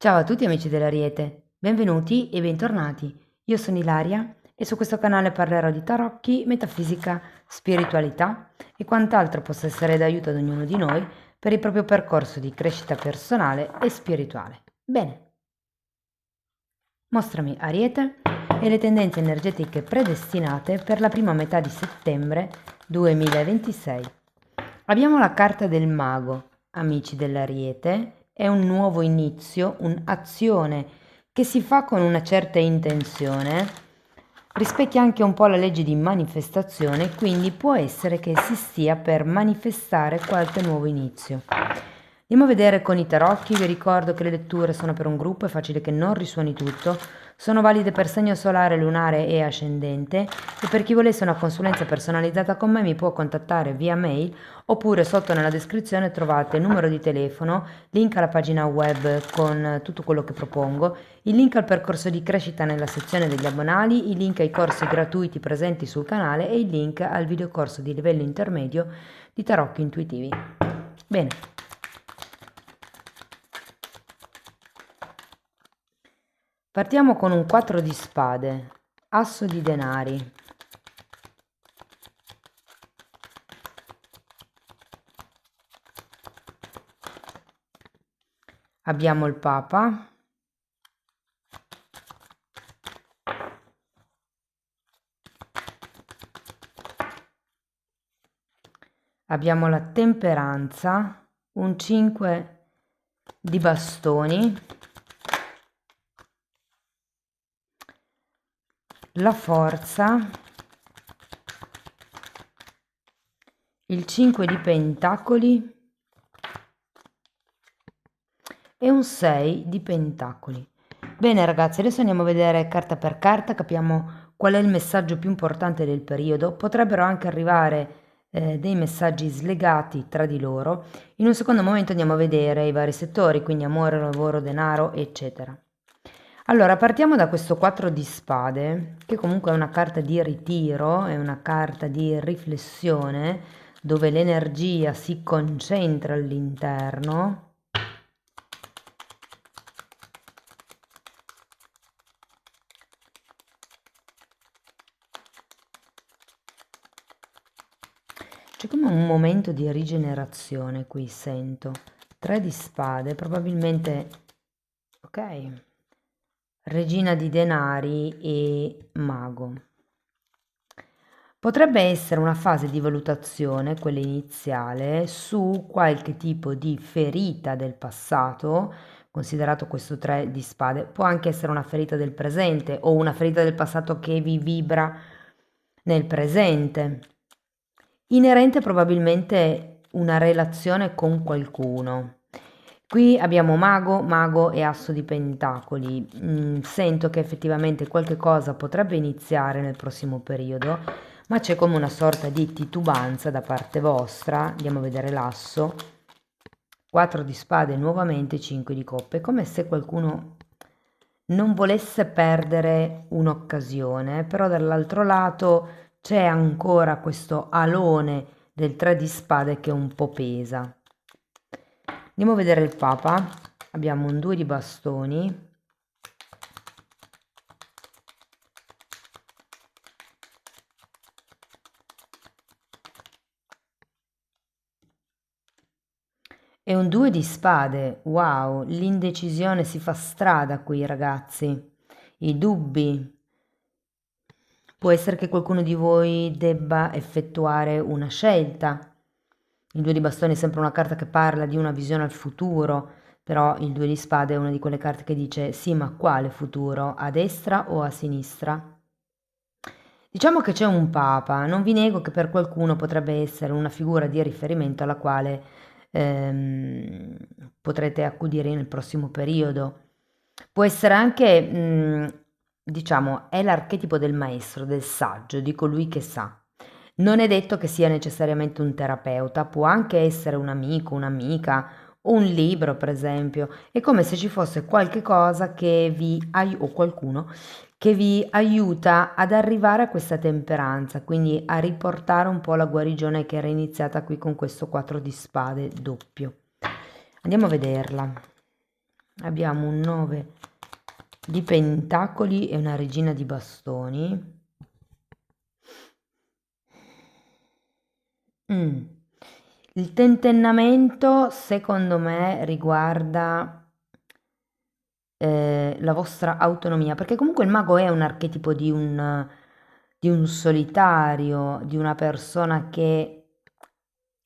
Ciao a tutti amici dell'Ariete, benvenuti e bentornati. Io sono Ilaria e su questo canale parlerò di tarocchi, metafisica, spiritualità e quant'altro possa essere d'aiuto ad ognuno di noi per il proprio percorso di crescita personale e spirituale. Bene, mostrami Ariete e le tendenze energetiche predestinate per la prima metà di settembre 2026. Abbiamo la carta del mago, amici dell'Ariete, è un nuovo inizio, un'azione che si fa con una certa intenzione, rispecchia anche un po' la legge di manifestazione, quindi può essere che si stia per manifestare qualche nuovo inizio. Andiamo a vedere con i tarocchi, vi ricordo che le letture sono per un gruppo, è facile che non risuoni tutto, sono valide per segno solare, lunare e ascendente e per chi volesse una consulenza personalizzata con me mi può contattare via mail oppure sotto nella descrizione trovate il numero di telefono, link alla pagina web con tutto quello che propongo, il link al percorso di crescita nella sezione degli abbonali, il link ai corsi gratuiti presenti sul canale e il link al videocorso di livello intermedio di tarocchi intuitivi. Bene. Partiamo con un 4 di spade, asso di denari. Abbiamo il Papa. Abbiamo la temperanza, un 5 di bastoni, la forza, il 5 di pentacoli e un 6 di pentacoli. Bene ragazzi, adesso andiamo a vedere carta per carta, capiamo qual è il messaggio più importante del periodo. Potrebbero anche arrivare dei messaggi slegati tra di loro. In un secondo momento andiamo a vedere i vari settori, quindi amore, lavoro, denaro, eccetera. Allora, partiamo da questo 4 di spade, che comunque è una carta di ritiro, è una carta di riflessione, dove l'energia si concentra all'interno. C'è come un momento di rigenerazione qui, sento. 3 di spade, probabilmente, ok, regina di denari e mago. Potrebbe essere una fase di valutazione, quella iniziale, su qualche tipo di ferita del passato, considerato questo 3 di spade. Può anche essere una ferita del presente o una ferita del passato che vi vibra nel presente. Inerente probabilmente una relazione con qualcuno. Qui abbiamo mago, mago e asso di pentacoli. Sento che effettivamente qualche cosa potrebbe iniziare nel prossimo periodo, ma c'è come una sorta di titubanza da parte vostra. Andiamo a vedere l'asso. 4 di spade nuovamente, 5 di coppe, come se qualcuno non volesse perdere un'occasione, però dall'altro lato c'è ancora questo alone del 3 di spade che un po' pesa. Andiamo a vedere il Papa. Abbiamo un 2 di bastoni. E un 2 di spade. Wow, l'indecisione si fa strada qui, ragazzi. I dubbi. Può essere che qualcuno di voi debba effettuare una scelta. Il 2 di bastoni è sempre una carta che parla di una visione al futuro, però il 2 di spade è una di quelle carte che dice sì, ma quale futuro? A destra o a sinistra? Diciamo che c'è un papa, non vi nego che per qualcuno potrebbe essere una figura di riferimento alla quale ehm, potrete accudire nel prossimo periodo. Può essere anche, diciamo, è l'archetipo del maestro, del saggio, di colui che sa. Non è detto che sia necessariamente un terapeuta, può anche essere un amico, un'amica, un libro, per esempio. È come se ci fosse qualche cosa che o qualcuno che vi aiuta ad arrivare a questa temperanza, quindi a riportare un po' la guarigione che era iniziata qui con questo 4 di spade doppio. Andiamo a vederla. abbiamo un 9 di pentacoli e una regina di bastoni. Il tentennamento secondo me riguarda la vostra autonomia, perché comunque il mago è un archetipo di un solitario, di una persona che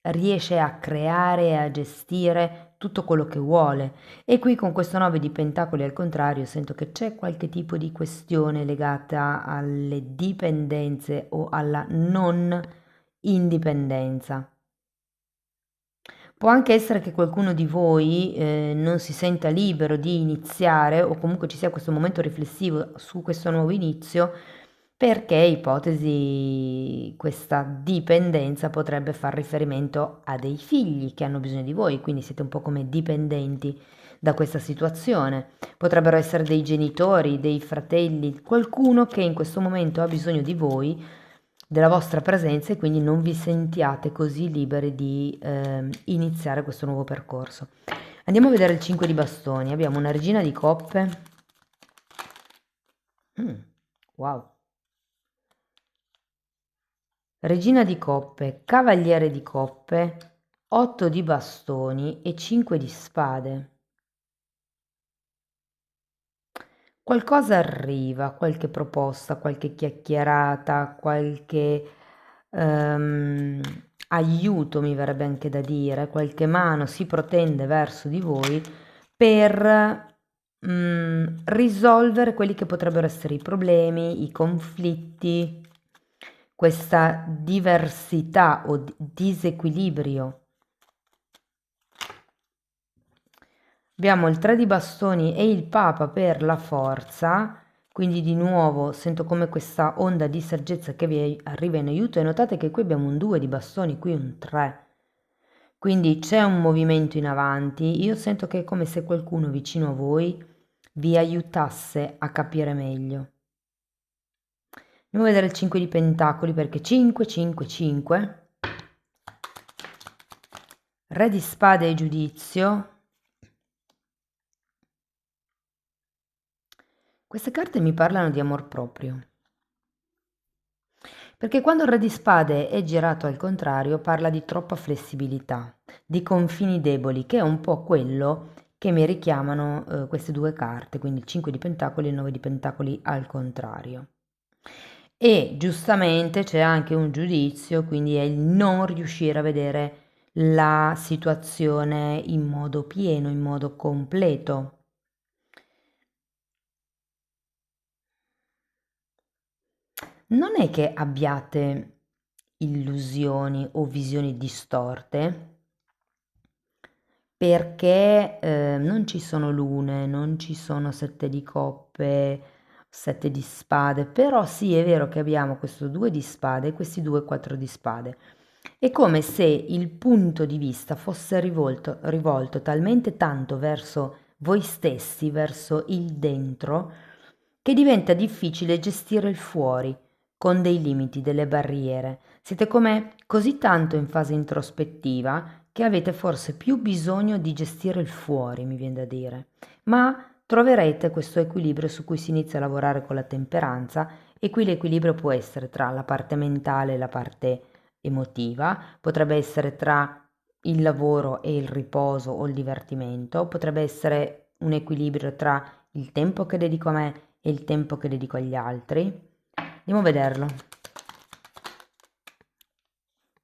riesce a creare e a gestire tutto quello che vuole. E qui con questo 9 di pentacoli al contrario sento che c'è qualche tipo di questione legata alle dipendenze o alla non indipendenza. Può anche essere che qualcuno di voi non si senta libero di iniziare o comunque ci sia questo momento riflessivo su questo nuovo inizio perché ipotesi questa dipendenza potrebbe far riferimento a dei figli che hanno bisogno di voi, quindi siete un po' come dipendenti da questa situazione. Potrebbero essere dei genitori, dei fratelli, qualcuno che in questo momento ha bisogno di voi, della vostra presenza e quindi non vi sentiate così liberi di iniziare questo nuovo percorso. Andiamo a vedere il 5 di bastoni. Abbiamo una regina di coppe. Wow. Regina di coppe, cavaliere di coppe, 8 di bastoni e 5 di spade. Qualcosa arriva, qualche proposta, qualche chiacchierata, qualche aiuto mi verrebbe anche da dire, qualche mano si protende verso di voi per risolvere quelli che potrebbero essere i problemi, i conflitti, questa diversità o disequilibrio. Abbiamo il 3 di bastoni e il Papa per la forza, quindi di nuovo sento come questa onda di saggezza che vi arriva in aiuto e notate che qui abbiamo un 2 di bastoni, qui un 3. Quindi c'è un movimento in avanti, io sento che è come se qualcuno vicino a voi vi aiutasse a capire meglio. Andiamo a vedere il 5 di pentacoli perché 5, 5, 5. Re di spade e giudizio. Queste carte mi parlano di amor proprio. Perché quando il re di spade è girato al contrario parla di troppa flessibilità, di confini deboli, che è un po' quello che mi richiamano queste due carte, quindi il 5 di pentacoli e il 9 di pentacoli al contrario. E giustamente c'è anche un giudizio, quindi è il non riuscire a vedere la situazione in modo pieno, in modo completo. Non è che abbiate illusioni o visioni distorte, perché non ci sono lune, non ci sono 7 di coppe, 7 di spade, però sì è vero che abbiamo questo 2 di spade e questi 2 4 di spade. È come se il punto di vista fosse rivolto talmente tanto verso voi stessi, verso il dentro, che diventa difficile gestire il fuori con dei limiti, delle barriere. Siete come così tanto in fase introspettiva che avete forse più bisogno di gestire il fuori, mi viene da dire. Ma troverete questo equilibrio su cui si inizia a lavorare con la temperanza e qui l'equilibrio può essere tra la parte mentale e la parte emotiva, potrebbe essere tra il lavoro e il riposo o il divertimento, potrebbe essere un equilibrio tra il tempo che dedico a me e il tempo che dedico agli altri. Andiamo a vederlo.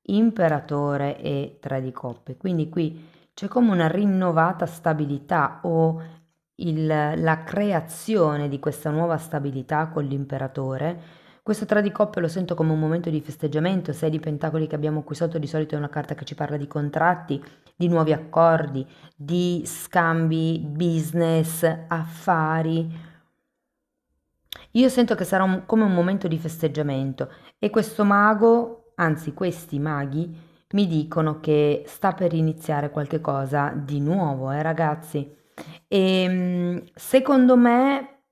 Imperatore e 3 di coppe, quindi qui c'è come una rinnovata stabilità o la creazione di questa nuova stabilità con l'imperatore. Questo 3 di coppe lo sento come un momento di festeggiamento, 6 di pentacoli che abbiamo qui sotto di solito è una carta che ci parla di contratti, di nuovi accordi, di scambi, business, affari. Io sento che sarà come un momento di festeggiamento e questo mago, anzi questi maghi, mi dicono che sta per iniziare qualche cosa di nuovo, ragazzi. E secondo me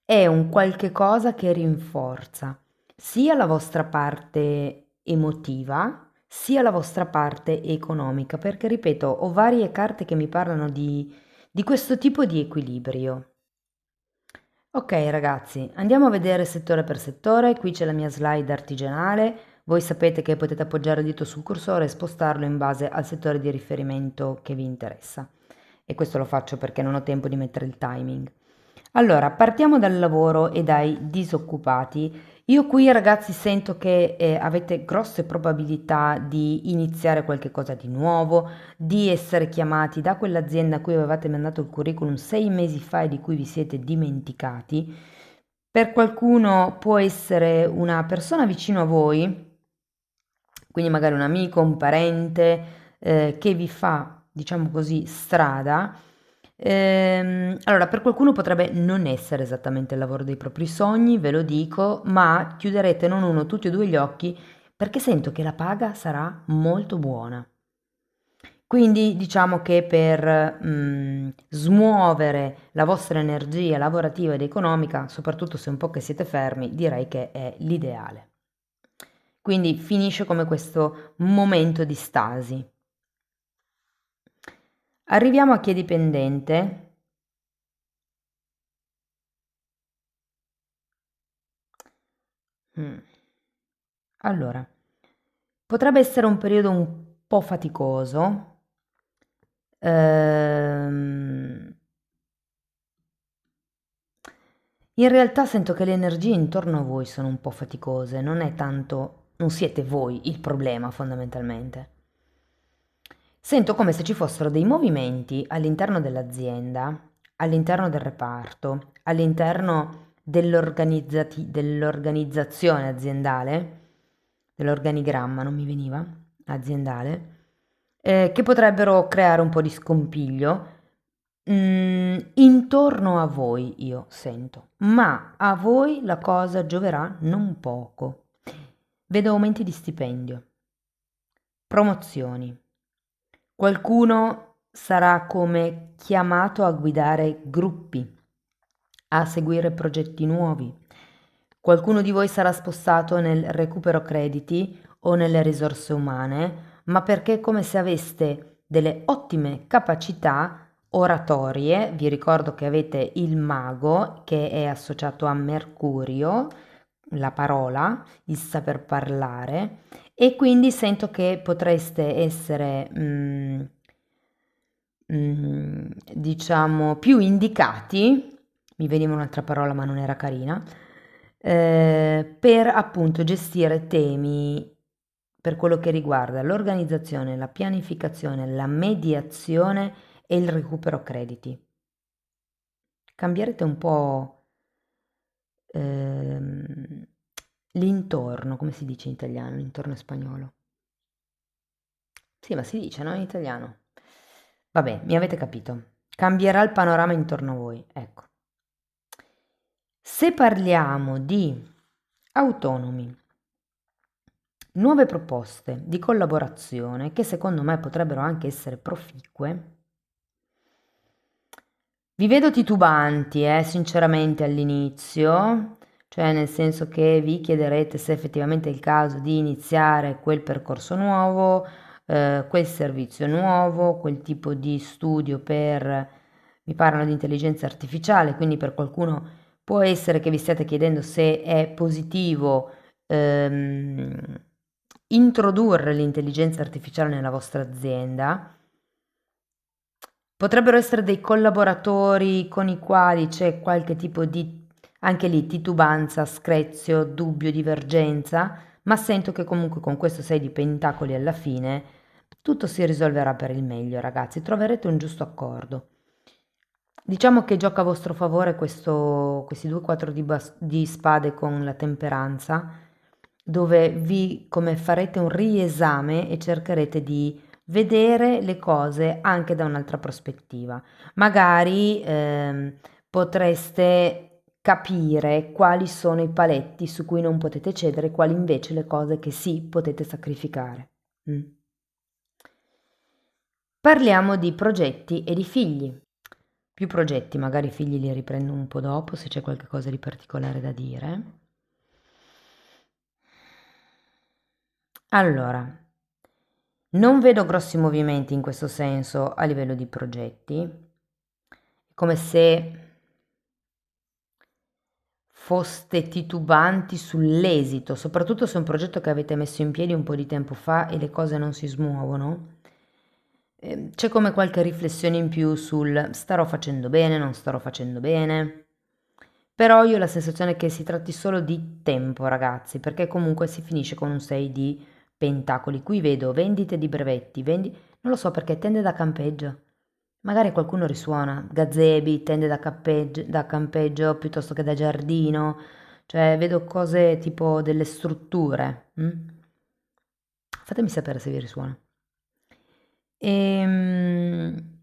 è un qualche cosa che rinforza sia la vostra parte emotiva, sia la vostra parte economica, perché ripeto, ho varie carte che mi parlano di di questo tipo di equilibrio. Ok ragazzi, andiamo a vedere settore per settore, qui c'è la mia slide artigianale, voi sapete che potete appoggiare il dito sul cursore e spostarlo in base al settore di riferimento che vi interessa. E questo lo faccio perché non ho tempo di mettere il timing. Allora, partiamo dal lavoro e dai disoccupati. Io qui ragazzi sento che avete grosse probabilità di iniziare qualche cosa di nuovo, di essere chiamati da quell'azienda a cui avevate mandato il curriculum 6 mesi fa e di cui vi siete dimenticati. Per qualcuno può essere una persona vicino a voi, quindi magari un amico, un parente, che vi fa, diciamo così, strada. Allora, per qualcuno potrebbe non essere esattamente il lavoro dei propri sogni, ve lo dico, ma chiuderete non uno, tutti e due gli occhi perché sento che la paga sarà molto buona. Quindi diciamo che per smuovere la vostra energia lavorativa ed economica, soprattutto se un po' che siete fermi, direi che è l'ideale. Quindi finisce come questo momento di stasi. Arriviamo a chi è dipendente. Mm. Allora, potrebbe essere un periodo un po' faticoso. Ehm, In realtà sento che le energie intorno a voi sono un po' faticose, non è tanto, non siete voi il problema fondamentalmente. Sento come se ci fossero dei movimenti all'interno dell'azienda, all'interno del reparto, all'interno dell'organizzazione aziendale, dell'organigramma, non mi veniva, aziendale, che potrebbero creare un po' di scompiglio. Intorno a voi io sento, ma a voi la cosa gioverà non poco. Vedo aumenti di stipendio, promozioni. Qualcuno sarà come chiamato a guidare gruppi, a seguire progetti nuovi. Qualcuno di voi sarà spostato nel recupero crediti o nelle risorse umane, ma perché è come se aveste delle ottime capacità oratorie. Vi ricordo che avete il mago che è associato a Mercurio, la parola, il saper parlare, e quindi sento che potreste essere, diciamo, più indicati, mi veniva un'altra parola ma non era carina, per appunto gestire temi per quello che riguarda l'organizzazione, la pianificazione, la mediazione e il recupero crediti. Cambierete un po' ehm, l'intorno, come si dice in italiano, l'intorno è spagnolo. Sì, ma si dice, no, in italiano. Vabbè, mi avete capito. Cambierà il panorama intorno a voi, ecco. Se parliamo di autonomi, nuove proposte di collaborazione che secondo me potrebbero anche essere proficue, vi vedo titubanti, sinceramente all'inizio, cioè nel senso che vi chiederete se effettivamente è il caso di iniziare quel percorso nuovo, quel servizio nuovo, quel tipo di studio per, mi parlano di intelligenza artificiale, quindi per qualcuno può essere che vi stiate chiedendo se è positivo introdurre l'intelligenza artificiale nella vostra azienda. Potrebbero essere dei collaboratori con i quali c'è qualche tipo di, anche lì, titubanza, screzio, dubbio, divergenza, ma sento che comunque con questo 6 di pentacoli alla fine tutto si risolverà per il meglio, ragazzi, troverete un giusto accordo. Diciamo che gioca a vostro favore questi due 4 di spade con la temperanza, dove vi come farete un riesame e cercherete di vedere le cose anche da un'altra prospettiva. Magari potreste capire quali sono i paletti su cui non potete cedere, quali invece le cose che sì potete sacrificare. Mm. Parliamo di progetti e di figli. Più progetti, magari i figli li riprendo un po' dopo se c'è qualcosa di particolare da dire. Allora, non vedo grossi movimenti in questo senso a livello di progetti. come se foste titubanti sull'esito, soprattutto se è un progetto che avete messo in piedi un po' di tempo fa e le cose non si smuovono. C'è come qualche riflessione in più sul starò facendo bene, non starò facendo bene. Però io ho la sensazione che si tratti solo di tempo, ragazzi, perché comunque si finisce con un 6 di pentacoli. Qui vedo vendite di brevetti, non lo so perché tende da campeggio. Magari qualcuno risuona, gazebi, tende da campeggio piuttosto che da giardino, cioè vedo cose tipo delle strutture. Fatemi sapere se vi risuona. Ehm,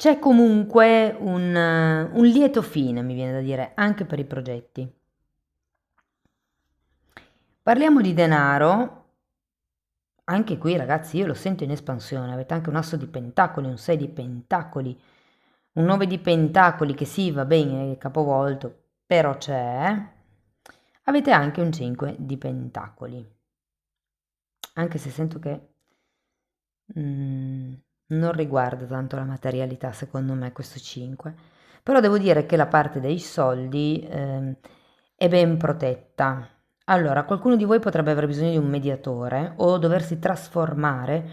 C'è comunque un lieto fine, mi viene da dire, anche per i progetti. Parliamo di denaro. Anche qui, ragazzi, io lo sento in espansione. Avete anche un asso di pentacoli, un 6 di pentacoli, un 9 di pentacoli che sì, va bene, è capovolto, però c'è. Avete anche un 5 di pentacoli. Anche se sento che non riguarda tanto la materialità, secondo me, questo 5. Però devo dire che la parte dei soldi è ben protetta. Allora, qualcuno di voi potrebbe aver bisogno di un mediatore o doversi trasformare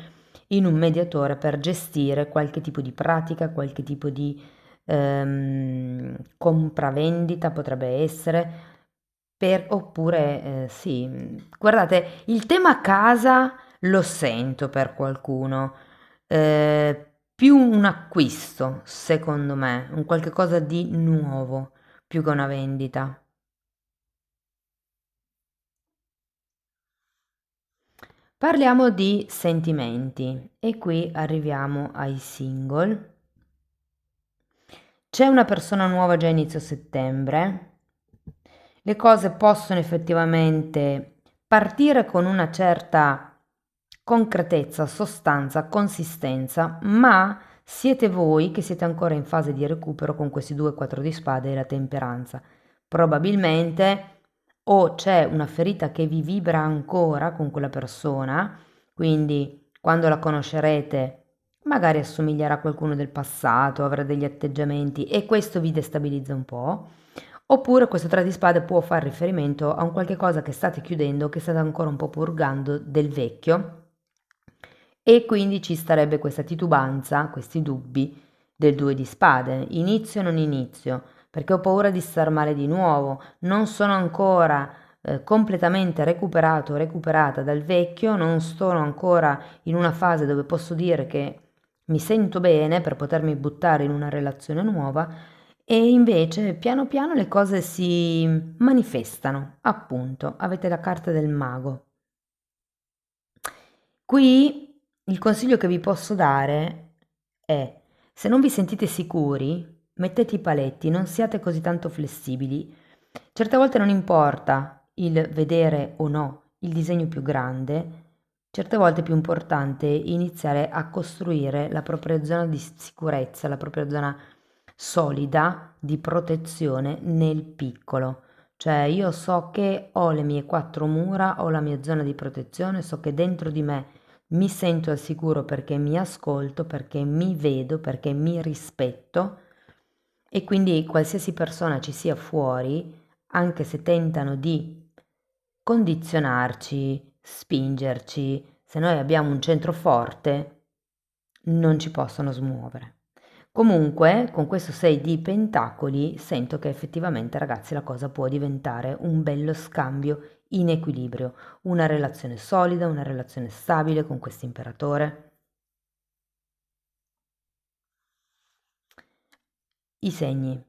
in un mediatore per gestire qualche tipo di pratica, qualche tipo di compravendita potrebbe essere, oppure sì, guardate, il tema casa lo sento per qualcuno, più un acquisto, secondo me, un qualche cosa di nuovo, più che una vendita. Parliamo di sentimenti e qui arriviamo ai single. C'è una persona nuova già a inizio settembre. Le cose possono effettivamente partire con una certa concretezza, sostanza, consistenza, ma siete voi che siete ancora in fase di recupero con questi 2 4 di spade e la temperanza. Probabilmente o c'è una ferita che vi vibra ancora con quella persona, quindi quando la conoscerete magari assomiglierà a qualcuno del passato, avrà degli atteggiamenti e questo vi destabilizza un po'. Oppure questo 3 di spade può fare riferimento a un qualche cosa che state chiudendo, che state ancora un po' purgando del vecchio e quindi ci starebbe questa titubanza, questi dubbi del 2 di spade. Inizio o non inizio? Perché ho paura di star male di nuovo, non sono ancora completamente recuperato o recuperata dal vecchio, non sono ancora in una fase dove posso dire che mi sento bene per potermi buttare in una relazione nuova e invece piano piano le cose si manifestano, appunto, avete la carta del mago. Qui il consiglio che vi posso dare è, se non vi sentite sicuri, mettete i paletti, non siate così tanto flessibili. Certe volte non importa il vedere o no il disegno più grande, certe volte è più importante iniziare a costruire la propria zona di sicurezza, la propria zona solida di protezione nel piccolo. Cioè io so che ho le mie 4 mura, ho la mia zona di protezione, so che dentro di me mi sento al sicuro perché mi ascolto, perché mi vedo, perché mi rispetto e quindi qualsiasi persona ci sia fuori, anche se tentano di condizionarci, spingerci, se noi abbiamo un centro forte, non ci possono smuovere. Comunque, con questo 6 di pentacoli, sento che effettivamente, ragazzi, la cosa può diventare un bello scambio in equilibrio, una relazione solida, una relazione stabile con questo imperatore. I segni.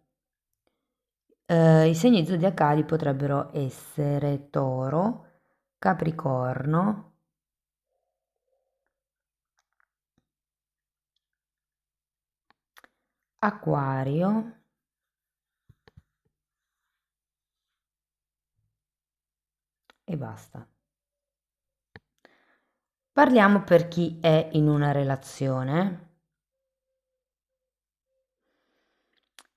I segni zodiacali potrebbero essere Toro, Capricorno, Acquario e basta. Parliamo per chi è in una relazione.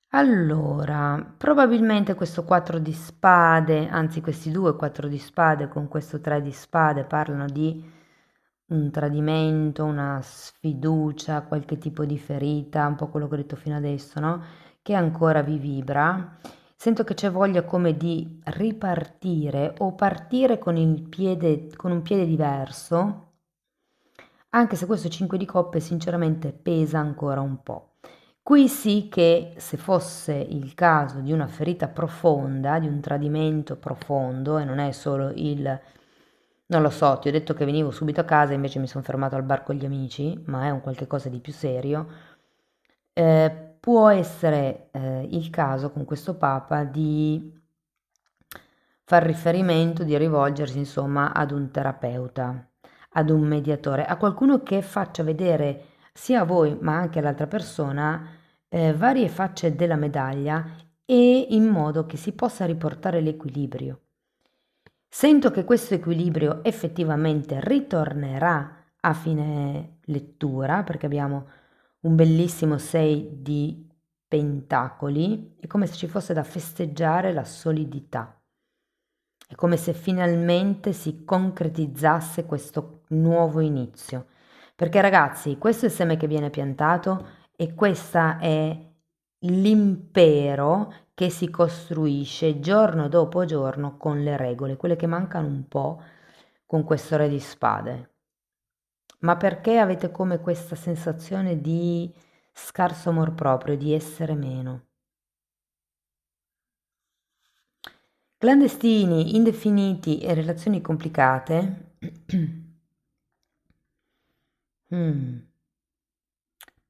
Allora, probabilmente questo 4 di spade, anzi questi 2 4 di spade con questo 3 di spade parlano di un tradimento, una sfiducia, qualche tipo di ferita, un po' quello che ho detto fino adesso, no? Che ancora vi vibra. Sento che c'è voglia come di ripartire o partire con il piede, con un piede diverso, anche se questo 5 di coppe sinceramente pesa ancora un po'. Qui sì che se fosse il caso di una ferita profonda, di un tradimento profondo, e non è solo il, non lo so, ti ho detto che venivo subito a casa, invece mi sono fermato al bar con gli amici, ma è un qualche cosa di più serio, può essere il caso con questo Papa di far riferimento, di rivolgersi insomma ad un terapeuta, ad un mediatore, a qualcuno che faccia vedere sia a voi ma anche all'altra persona varie facce della medaglia e in modo che si possa riportare l'equilibrio. Sento che questo equilibrio effettivamente ritornerà a fine lettura perché abbiamo un bellissimo 6 di pentacoli, è come se ci fosse da festeggiare la solidità. È come se finalmente si concretizzasse questo nuovo inizio. Perché ragazzi, questo è il seme che viene piantato e questa è l'impero che si costruisce giorno dopo giorno con le regole, quelle che mancano un po' con questo re di spade. Ma perché avete come questa sensazione di scarso amor proprio, di essere meno? Clandestini, indefiniti e relazioni complicate. Mm.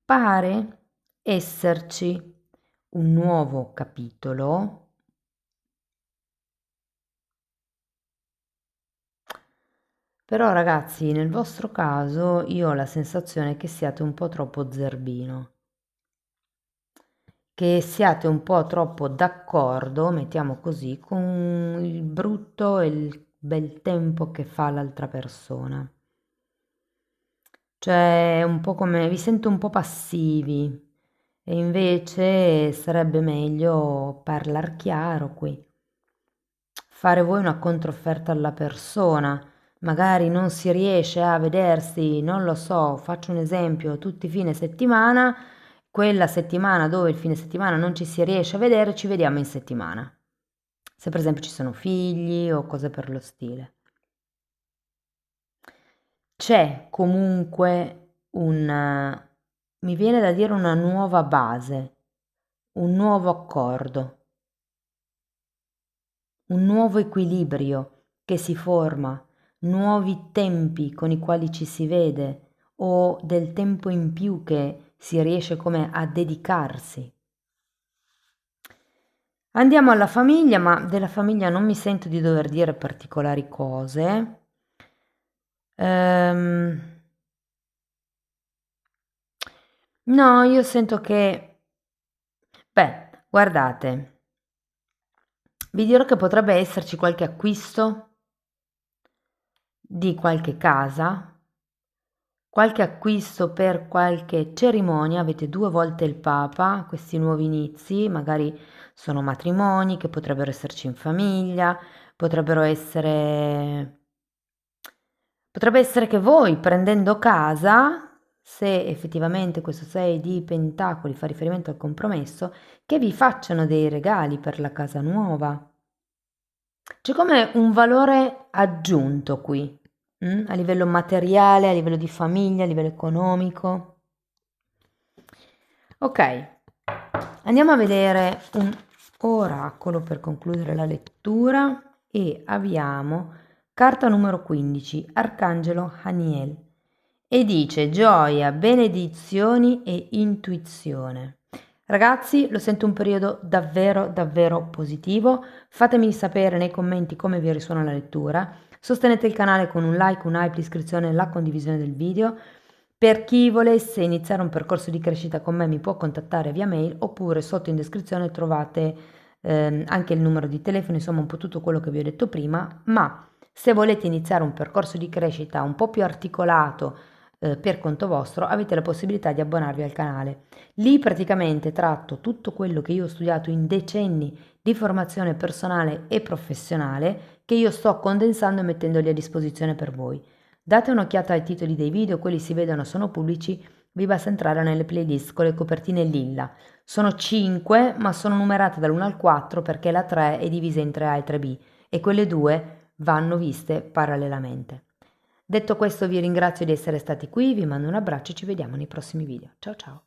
Pare esserci un nuovo capitolo, però ragazzi, nel vostro caso io ho la sensazione che siate un po' troppo zerbino, che siate un po' troppo d'accordo, mettiamo così, con il brutto e il bel tempo che fa l'altra persona. Cioè, è un po' come vi sento un po' passivi e invece sarebbe meglio parlar chiaro qui. Fare voi una controfferta alla persona, magari non si riesce a vedersi, non lo so, faccio un esempio, tutti i fine settimana, quella settimana dove il fine settimana non ci si riesce a vedere, ci vediamo in settimana. Se per esempio ci sono figli o cose per lo stile. C'è comunque mi viene da dire una nuova base, un nuovo accordo, un nuovo equilibrio che si forma, nuovi tempi con i quali ci si vede o del tempo in più che si riesce come a dedicarsi. Andiamo alla famiglia, ma della famiglia non mi sento di dover dire particolari cose. Ehm, no, io sento che, beh, guardate, vi dirò che potrebbe esserci qualche acquisto di qualche acquisto per qualche cerimonia, avete 2 volte il Papa, questi nuovi inizi, magari sono matrimoni che potrebbero esserci in famiglia, potrebbero essere potrebbe essere che voi prendendo casa, se effettivamente questo 6 di pentacoli fa riferimento al compromesso, che vi facciano dei regali per la casa nuova. C'è come un valore aggiunto qui, a livello materiale, a livello di famiglia, a livello economico. Ok, andiamo a vedere un oracolo per concludere la lettura e abbiamo carta numero 15, Arcangelo Haniel, e dice gioia, benedizioni e intuizione. Ragazzi, lo sento un periodo davvero davvero positivo. Fatemi sapere nei commenti come vi risuona la lettura. Sostenete il canale con un like, un hype, l'iscrizione e la condivisione del video. Per chi volesse iniziare un percorso di crescita con me mi può contattare via mail oppure sotto in descrizione trovate anche il numero di telefono, insomma un po' tutto quello che vi ho detto prima, ma se volete iniziare un percorso di crescita un po' più articolato per conto vostro, avete la possibilità di abbonarvi al canale. Lì praticamente tratto tutto quello che io ho studiato in decenni di formazione personale e professionale che io sto condensando e mettendoli a disposizione per voi. Date un'occhiata ai titoli dei video, quelli si vedono, sono pubblici, vi basta entrare nelle playlist con le copertine lilla. Sono 5, ma sono numerate dall'1 al 4 perché la 3 è divisa in 3A e 3B e quelle due vanno viste parallelamente. Detto questo vi ringrazio di essere stati qui, vi mando un abbraccio e ci vediamo nei prossimi video. Ciao ciao!